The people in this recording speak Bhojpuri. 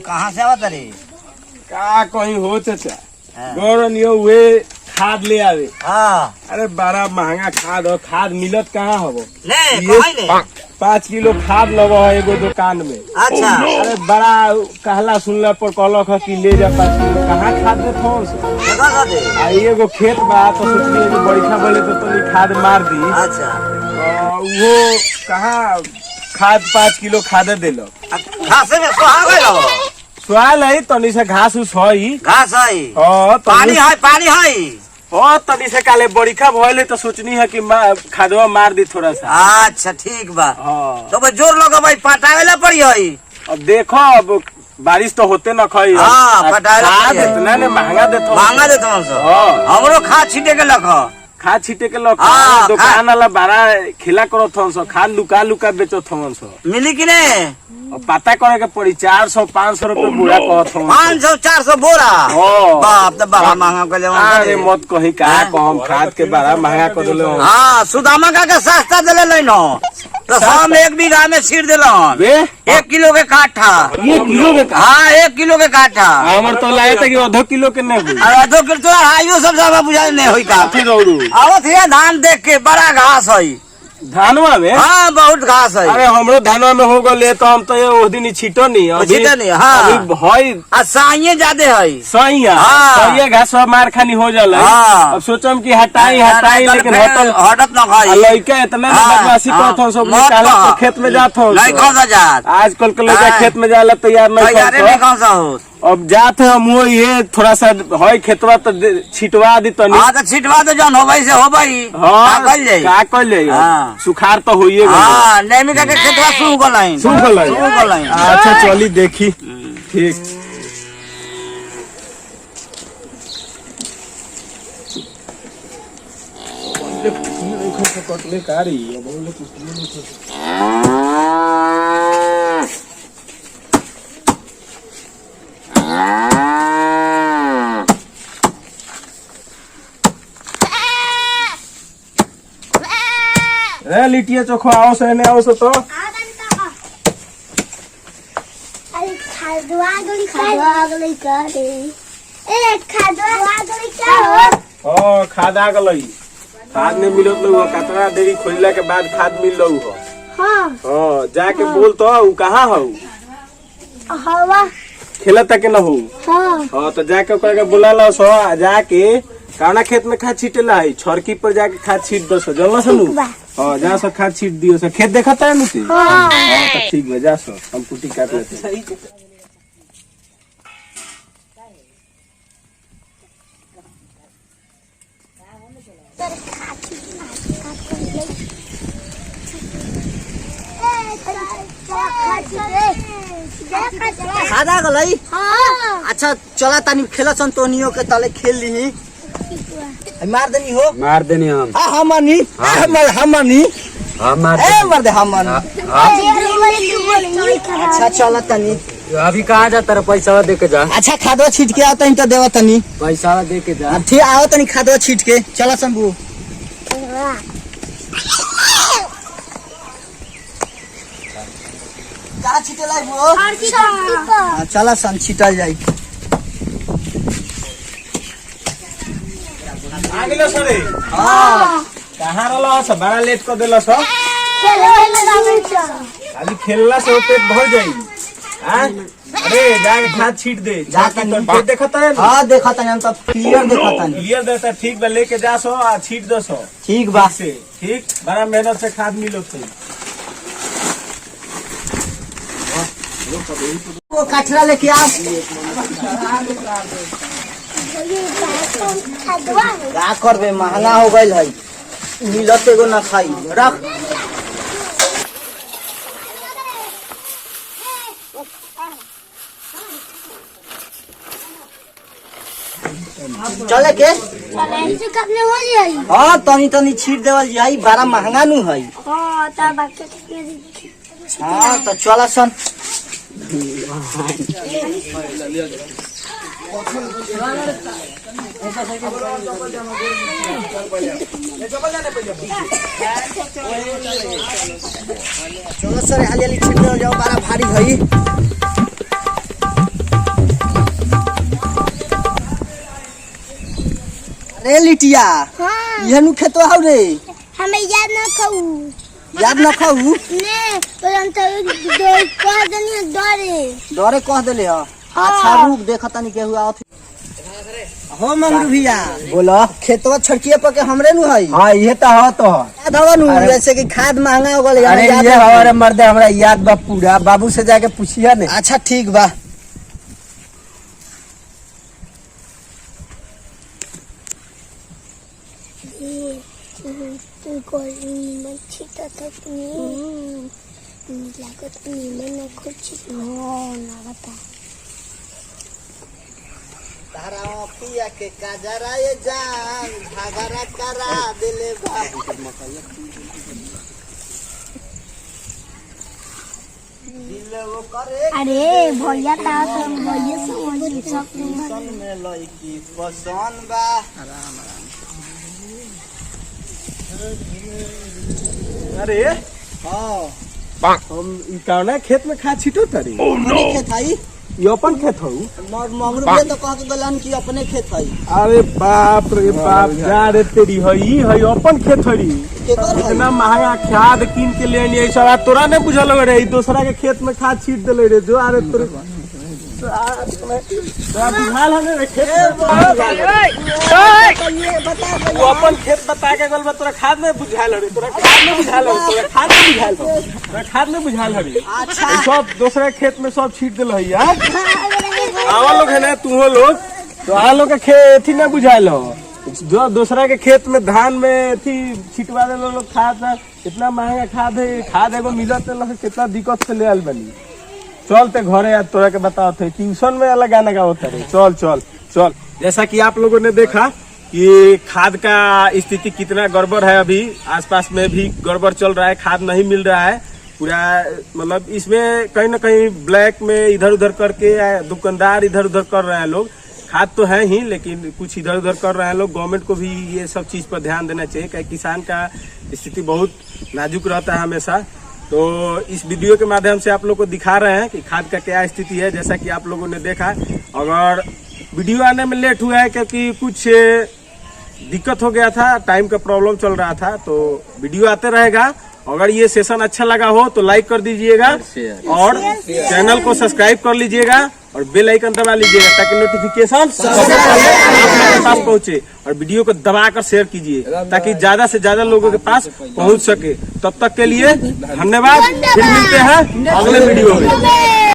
कहाँ से आवत रे? का कहीं हो चाचा गौरन यो वे खाद ले आवे। हाँ अरे बड़ा महंगा खाद हो, खाद मिलत कहाँ हो? ले 5 किलो खाद लगा है एगो दुकान में। अच्छा अरे बड़ा कहला सुनला पर कहलक है कि ले जा 5 किलो। कहाँ खाद दे थोन से आ एगो खेत बा तो सोचलिए कि बड़ीखा बोले तो तनी खाद मार दी। अच्छा वो कहाँ खाद 5 किलो खाद देलो। घास में सुहा गइल सवाल है तनी से घास उस हई घास है पानी पानी है तनी से काले बड़ीखा भइले तो सोचनी है कि खादवा मार दी थोड़ा सा। अच्छा ठीक बा। तो भाई जोर लगा भाई पटावेला पड़ी है। अब देखो अब बारिश तो होते न खई। पटावेला इतना ने महंगा देतो हमरो खाद छीटे के लख खाद छीटे के लोग दुकान वाला बड़ा खिला करो थन सो खाद लुका लुका बेचो थन सो मिली कि नहीं पता करे के पड़ी 400-500 रुपए बोरा कहत हूं। 500-400 बोरा बाप तो बड़ा महंगा कर ले। अरे मत कही का कम खाद के बड़ा महंगा कर देले। हां सुदामा का के सस्ता देले नहीं नो तो हम 1 बीघा में छीड़ देलन 1 किलो के काठा। 1 किलो के? हां 1 किलो के काठा। हमर तो लाए था कि आधा किलो के नहीं हुई। आधा किलो तो आइयो सब ज्यादा बुझाई नहीं होई का। फिर दौड़ू आवत है धान देख के बड़ा घास है धानवा में। हाँ बहुत घास है। अरे हमरो धानवा में हो गले तो हम तो वो दिन छीटो नहीं। हाँ अभी साइये ज्यादा है सही घास मार खानी हो जाला। अब सोचम कि हटाई लेकिन हटत न खाई लड़का इतना बदमाशी करत हो सब निकाला खेत में जात हो। आजकल के लड़का खेत में जाला तैयार नहीं। अब जात है हम वो ये थोड़ा सा है खेतवा तो छिटवा दी तनी। तो छिटवा दे जन हो भाई से हो भाई। का कर ले सुखार तो होइए गया। नेमी का खेतवा सूख गलाई। अच्छा चली देखी ठीक। कटले कारी लिटिया चोखो आओ से नहीं आओ से तो खाद आ गई। खाद नहीं मिलत लोग कतना देरी खोजला के बाद खाद मिल लो हो। हाँ जाके बोल तो कहाँ हो खेला तक न हो। हाँ तो जाके ओकरा बुला लो सो जाके कावना खेत में खाद छीटेला है छड़की पर जाके खाद छीट दो सो जल्ला सुनू। हाँ जा सो खाद छीट दियो सो खेत देखा है मुझे। हाँ तो ठीक है जा सो हम कुटी काट लेते। खादा गलई। अच्छा चला तनी खेला संतोनियो के तले खेल ली मार देनी हम। हमनी मार दे हमनी। अच्छा चला तनी अभी कहाँ जाता रहा पैसा दे के जा। अच्छा खादवा छीट के आता तो देवा तनी पैसा दे के जा। ठीक आओ तनी खादवा छीट के चला शंभू। कहाँ छीटे लाई वो चला सन छीटल जाई। आगे सरे कहाँ रहा सब बड़ा लेट कर दिला सब अभी खेलला से पेट भर जाई। अरे जाके खाद छीट दे जाके पेट देखता है। हाँ देखता है हम सब क्लियर देखता है। क्लियर देखता है ठीक बा लेके जा सो आ छीट दो सो ठीक बा से ठीक बड़ा मेहनत से खाद मिलो थे। वो कचरा लेके आ क्या करबे महंगा हो गई है मिलत एगो ना खाई रख। चले के हाँ तनी तनी छीट देवल जाई बड़ा महंगा नु है। हाँ तो चला सन चलो सर हाली हाली छिट जाओ बड़ा भारी हई। अरे लिटिया ये नु खेतो हौ रे हमें याद ना खाऊ याद न खाऊ ने तुरंत दो कह देनी डरे कह देले ह। अच्छा रुक देखता नहीं के हुआ हो मंगरू भैया बोलो। खेतवा छड़किए पर के हमरे नु हई। हाँ ये तो हो तो याद हवा नु जैसे कि खाद महंगा हो गल अरे ये हमारे मर्दे हमरा याद बा पूरा। बाबू से जाके पूछिया ने। अच्छा ठीक बा। तू कोई मच्छी तक नहीं लागत नहीं मैंने कुछ ना बता तारा पिया के काजरा ये जान घाघरा करा देले बा। दिल वो करे अरे भैया ता तो भैया समझ सब सन में लईकी पसंद बा। अरे हां हम ई कावना खेत में खाद छिटो तरी। अपने खेत हई ये अपन खेत हौ। मंगरू भैया तो कह के गलन कि अपने खेत हई। अरे बाप रे बाप जा रे तेरी हई हई अपन खेत हरी। केकर हई इतना महंगा खाद कीन के लेनी है सब तोरा ने बुझल रे ई दूसरा के खेत में खाद छीट देले रे जो अरे तोरे तोरा बुझाल हने रे खेत वो अपन खेत बता के गल बा तोरा खाद में बुझाल रे तोरा खाद में बुझाल रे तोरा खाद में बुझाल तोरा खाद में बुझाल रे। अच्छा ई सब दूसरे खेत में सब छीट देल हई यार। आवा लोग है ना तू हो लोग तो आ लोग के खेत ही ना बुझाल हो जो दूसरा के खेत में धान में थी छिटवा दे लोग खाद इतना महंगा खाद है। खाद एगो मिलत है कितना दिक्कत से ले आल बनी। चल ते घरे यार तोरा के बताओ थे ट्यूशन में अलग गाना गाता है। चल चल चल जैसा कि आप लोगों ने देखा कि खाद का स्थिति कितना गड़बड़ है। अभी आसपास में भी गड़बड़ चल रहा है खाद नहीं मिल रहा है पूरा। मतलब इसमें कहीं ना कहीं ब्लैक में इधर उधर करके दुकानदार इधर उधर कर रहे हैं लोग। खाद तो है ही लेकिन कुछ इधर उधर कर रहे हैं लोग। गवर्नमेंट को भी ये सब चीज पर ध्यान देना चाहिए क्योंकि किसान का स्थिति बहुत नाजुक रहता है हमेशा। तो इस वीडियो के माध्यम से आप लोग को दिखा रहे हैं कि खाद का क्या स्थिति है। जैसा कि आप लोगों ने देखा अगर वीडियो आने में लेट हुआ है क्योंकि कुछ दिक्कत हो गया था टाइम का प्रॉब्लम चल रहा था तो वीडियो आते रहेगा। अगर ये सेशन अच्छा लगा हो तो लाइक कर दीजिएगा और चैनल को सब्सक्राइब कर लीजिएगा और बेल आइकन दबा लीजिएगा ताकि नोटिफिकेशन सबसे पहले आप लोगों के पास पहुंचे। और वीडियो को दबाकर शेयर कीजिए ताकि ज्यादा से ज्यादा लोगों के पास पहुंच सके। तब तक के लिए धन्यवाद। फिर मिलते हैं अगले वीडियो में।